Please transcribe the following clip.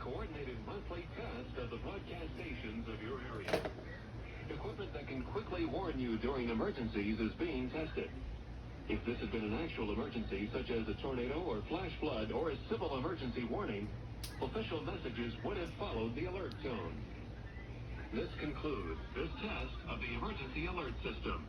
coordinated monthly test of the broadcast stations of your area. Equipment that can quickly warn you during emergencies is being tested. If this had been an actual emergency, such as a tornado or flash flood or a civil emergency warning, official messages would have followed the alert tone. This concludes this test of the emergency alert system.